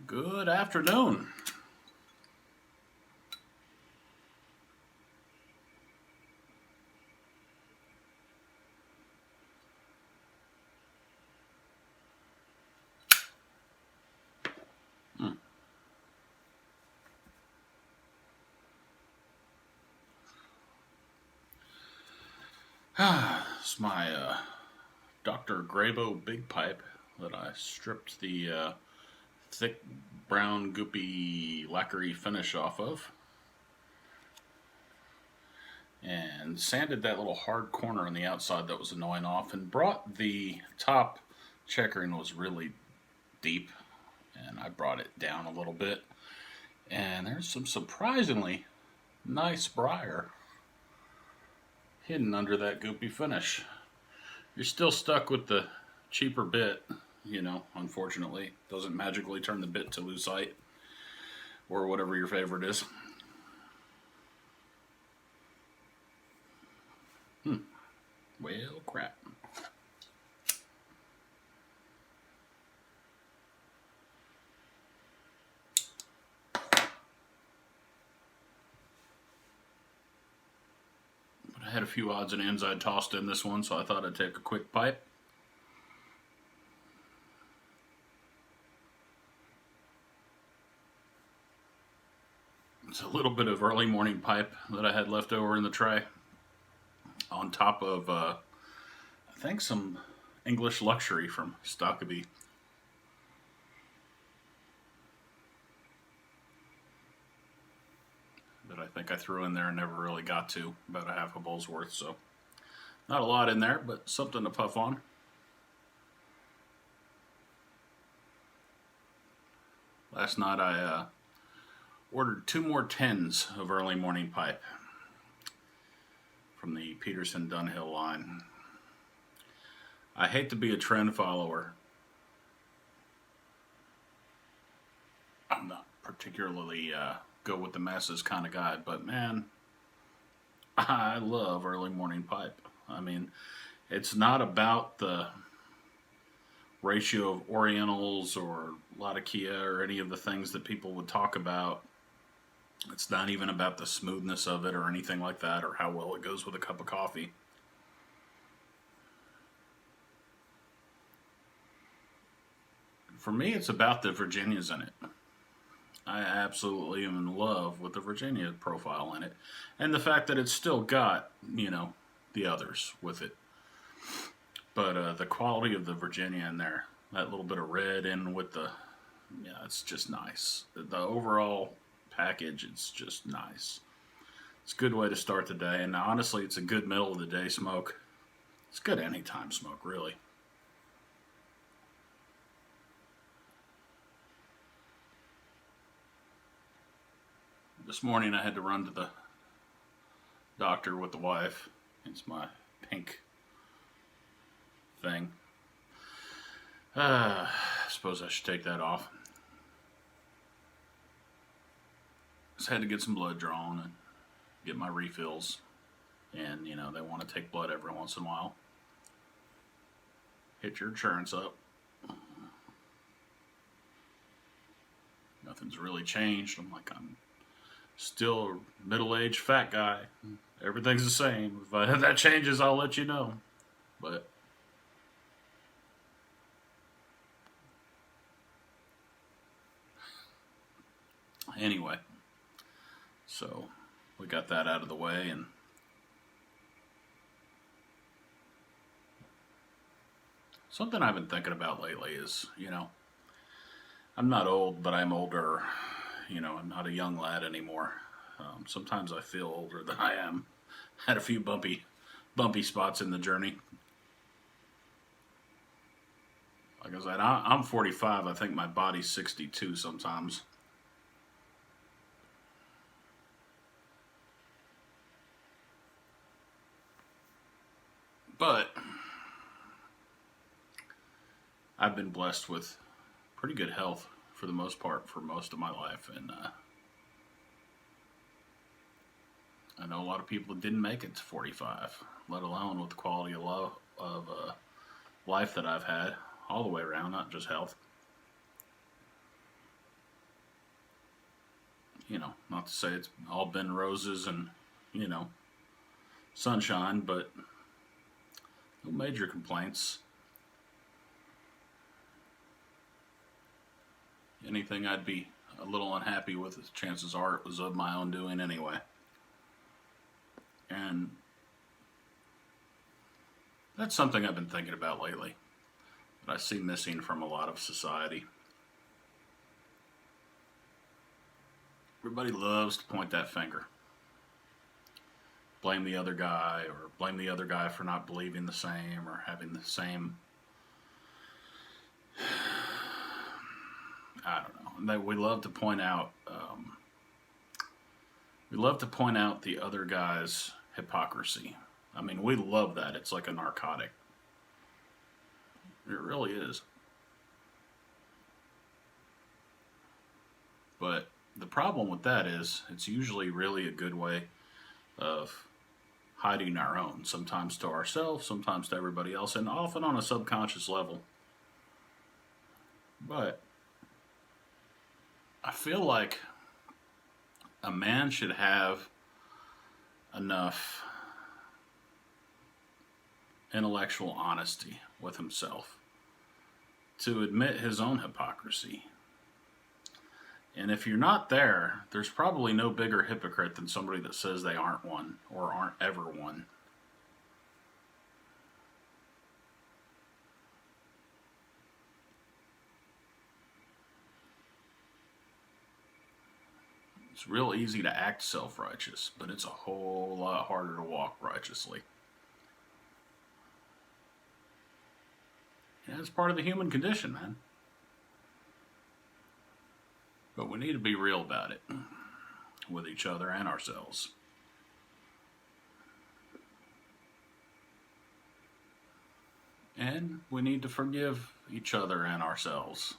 Good afternoon. Hmm. It's my Dr. Grabow Big Pipe that I stripped the thick brown goopy lacquery finish off of and sanded that little hard corner on the outside that was annoying off and brought the top checkering was really deep and I brought it down a little bit and there's some surprisingly nice briar hidden under that goopy finish. You're still stuck with the cheaper bit, unfortunately. Doesn't magically turn the bit to lucite or whatever your favorite is. Well, crap. But I had a few odds and ends I'd tossed in this one, so I thought I'd take a quick pipe. It's a little bit of early morning pipe that I had left over in the tray on top of, I think, some English luxury from Stockabee. That I think I threw in there and never really got to, about a half a bowl's worth, so not a lot in there, but something to puff on. Last night I ordered 2 more tins of early morning pipe from the Peterson Dunhill line. I hate to be a trend follower. I'm not particularly go with the masses kind of guy, but man, I love early morning pipe. I mean, it's not about the ratio of Orientals or Latakia or any of the things that people would talk about. It's not even about the smoothness of it or anything like that or how well it goes with a cup of coffee. For me, it's about the Virginias in it. I absolutely am in love with the Virginia profile in it. And the fact that it's still got, the others with it. But the quality of the Virginia in there, that little bit of red in with it's just nice. The overall package, it's just nice. It's a good way to start the day, and honestly, it's a good middle of the day smoke. It's good anytime smoke, really. This morning I had to run to the doctor with the wife. It's my pink thing. I suppose I should take that off. Just had to get some blood drawn and get my refills. And, they want to take blood every once in a while. Hit your insurance up. Nothing's really changed. I'm still a middle-aged fat guy. Everything's the same. If that changes, I'll let you know. But anyway, so we got that out of the way, and something I've been thinking about lately is, I'm not old, but I'm older. I'm not a young lad anymore. Sometimes I feel older than I am. Had a few bumpy spots in the journey. Like I said, I'm 45. I think my body's 62 sometimes. But I've been blessed with pretty good health for the most part for most of my life, and I know a lot of people that didn't make it to 45, let alone with the quality of life that I've had all the way around, not just health. Not to say it's all been roses and, you know, sunshine, but no major complaints. Anything I'd be a little unhappy with, chances are it was of my own doing anyway. And that's something I've been thinking about lately that I see missing from a lot of society. Everybody loves to point that finger. Blame the other guy, or blame the other guy for not believing the same or having the same. I don't know. We love to point out. We love to point out the other guy's hypocrisy. I mean, we love that. It's like a narcotic. It really is. But the problem with that is it's usually really a good way of hiding our own, sometimes to ourselves, sometimes to everybody else, and often on a subconscious level. But I feel like a man should have enough intellectual honesty with himself to admit his own hypocrisy. And if you're not there, there's probably no bigger hypocrite than somebody that says they aren't one or aren't ever one. It's real easy to act self-righteous, but it's a whole lot harder to walk righteously. Yeah, it's part of the human condition, man. But we need to be real about it with each other and ourselves. And we need to forgive each other and ourselves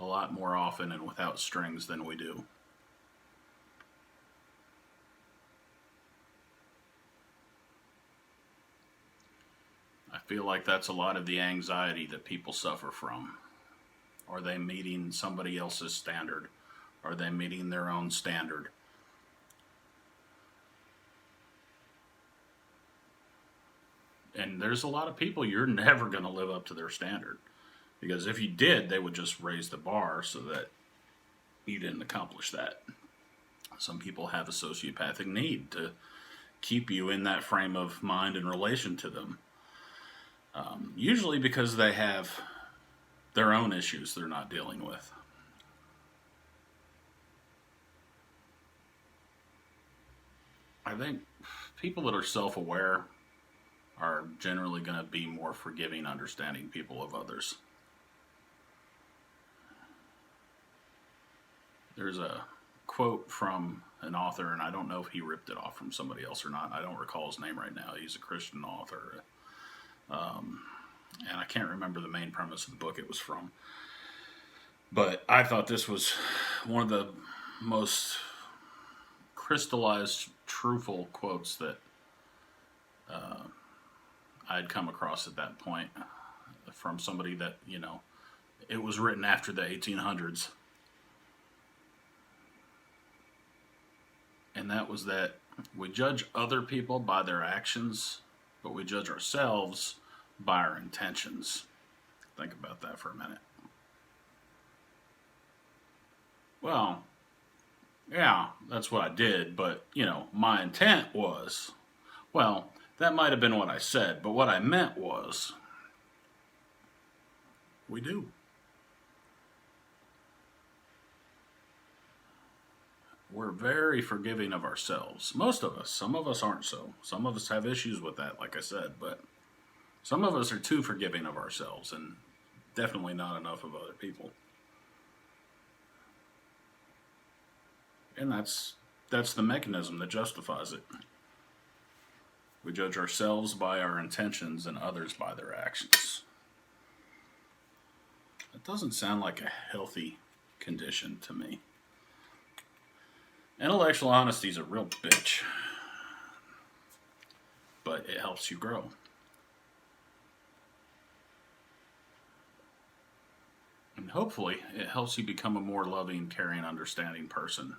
a lot more often and without strings than we do. I feel like that's a lot of the anxiety that people suffer from. Are they meeting somebody else's standard? Are they meeting their own standard? And there's a lot of people you're never going to live up to their standard. Because if you did, they would just raise the bar so that you didn't accomplish that. Some people have a sociopathic need to keep you in that frame of mind in relation to them. Usually because they have their own issues they're not dealing with. I think people that are self-aware are generally going to be more forgiving, understanding people of others. There's a quote from an author, and I don't know if he ripped it off from somebody else or not. I don't recall his name right now. He's a Christian author. And I can't remember the main premise of the book it was from. But I thought this was one of the most crystallized, truthful quotes that I'd come across at that point from somebody that, it was written after the 1800s. And that was that we judge other people by their actions, but we judge ourselves by our intentions. Think about that for a minute. Well, yeah, that's what I did, but, my intent was, well, that might have been what I said, but what I meant was, we do. We're very forgiving of ourselves. Most of us. Some of us aren't so. Some of us have issues with that, like I said, but some of us are too forgiving of ourselves, and definitely not enough of other people. And that's the mechanism that justifies it. We judge ourselves by our intentions and others by their actions. It doesn't sound like a healthy condition to me. Intellectual honesty is a real bitch, but it helps you grow. And hopefully, it helps you become a more loving, caring, understanding person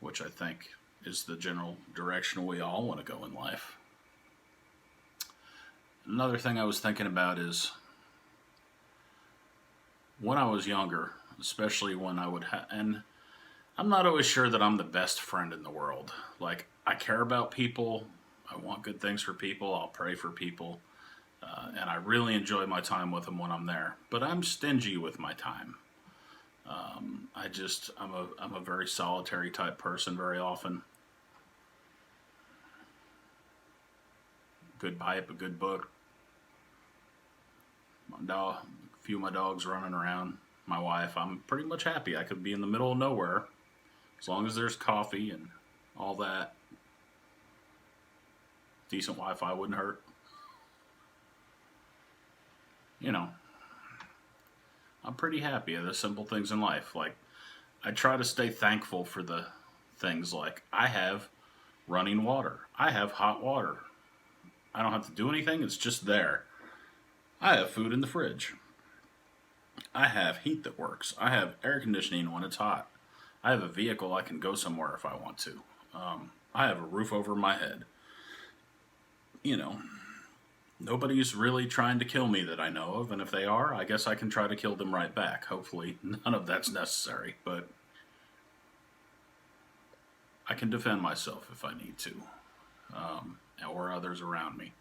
which I think is the general direction we all want to go in life. Another thing I was thinking about is when I was younger, especially when I would and I'm not always sure that I'm the best friend in the world. Like, I care about people, I want good things for people, I'll pray for people, and I really enjoy my time with them when I'm there. But I'm stingy with my time. I'm a very solitary type person very often. Good pipe, a good book. A few of my dogs running around. My wife. I'm pretty much happy. I could be in the middle of nowhere, as long as there's coffee and all that. Decent Wi-Fi wouldn't hurt. You know, I'm pretty happy at the simple things in life. Like, I try to stay thankful for the things like I have running water. I have hot water. I don't have to do anything. It's just there. I have food in the fridge. I have heat that works. I have air conditioning when it's hot. I have a vehicle I can go somewhere if I want to. I have a roof over my head. You know, nobody's really trying to kill me that I know of, and if they are, I guess I can try to kill them right back. Hopefully, none of that's necessary, but I can defend myself if I need to, or others around me.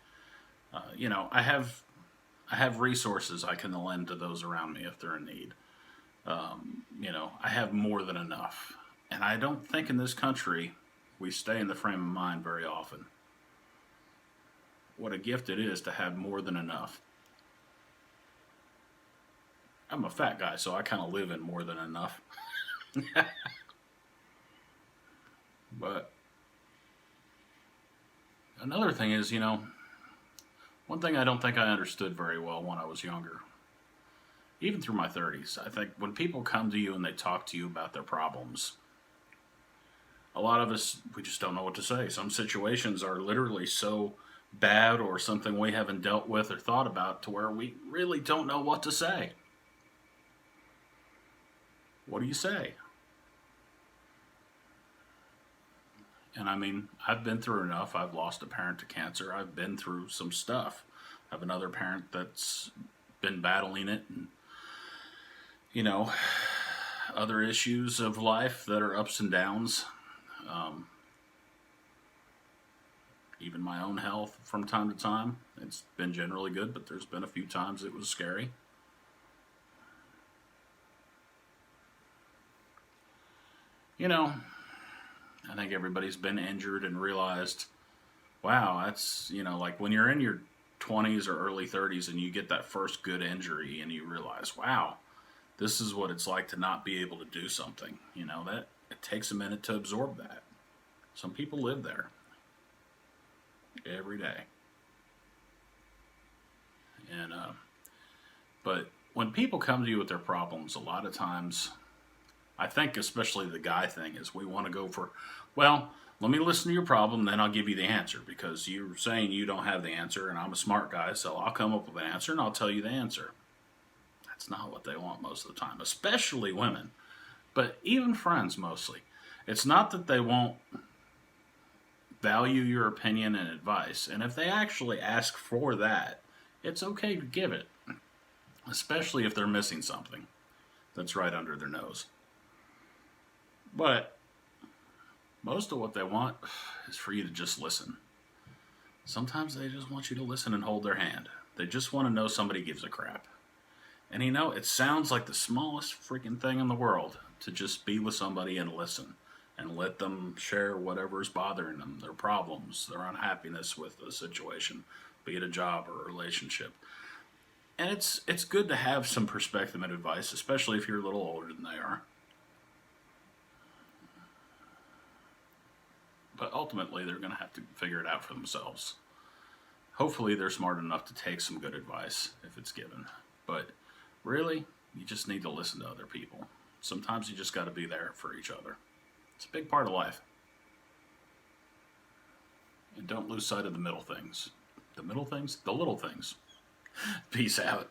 I have resources I can lend to those around me if they're in need. I have more than enough. And I don't think in this country we stay in the frame of mind very often. What a gift it is to have more than enough. I'm a fat guy, so I kind of live in more than enough. But another thing is, one thing I don't think I understood very well when I was younger, even through my 30s, I think when people come to you and they talk to you about their problems, a lot of us, we just don't know what to say. Some situations are literally so bad or something we haven't dealt with or thought about to where we really don't know what to say. What do you say? And I mean, I've been through enough. I've lost a parent to cancer. I've been through some stuff. I have another parent that's been battling it, and other issues of life that are ups and downs. Even my own health from time to time. It's been generally good, but there's been a few times it was scary. I think everybody's been injured and realized, wow, that's, like when you're in your 20s or early 30s and you get that first good injury and you realize, wow, this is what it's like to not be able to do something. That it takes a minute to absorb that. Some people live there every day. And, but when people come to you with their problems, a lot of times, I think especially the guy thing is we want to go for, well, let me listen to your problem, then I'll give you the answer, because you're saying you don't have the answer, and I'm a smart guy, so I'll come up with an answer and I'll tell you the answer. That's not what they want most of the time, especially women, but even friends mostly. It's not that they won't value your opinion and advice, and if they actually ask for that, it's okay to give it, especially if they're missing something that's right under their nose. But most of what they want is for you to just listen. Sometimes they just want you to listen and hold their hand. They just want to know somebody gives a crap. And it sounds like the smallest freaking thing in the world to just be with somebody and listen and let them share whatever's bothering them, their problems, their unhappiness with the situation, be it a job or a relationship. And it's good to have some perspective and advice, especially if you're a little older than they are. But ultimately, they're going to have to figure it out for themselves. Hopefully, they're smart enough to take some good advice if it's given. But really, you just need to listen to other people. Sometimes you just got to be there for each other. It's a big part of life. And don't lose sight of the middle things. The middle things? The little things. Peace out.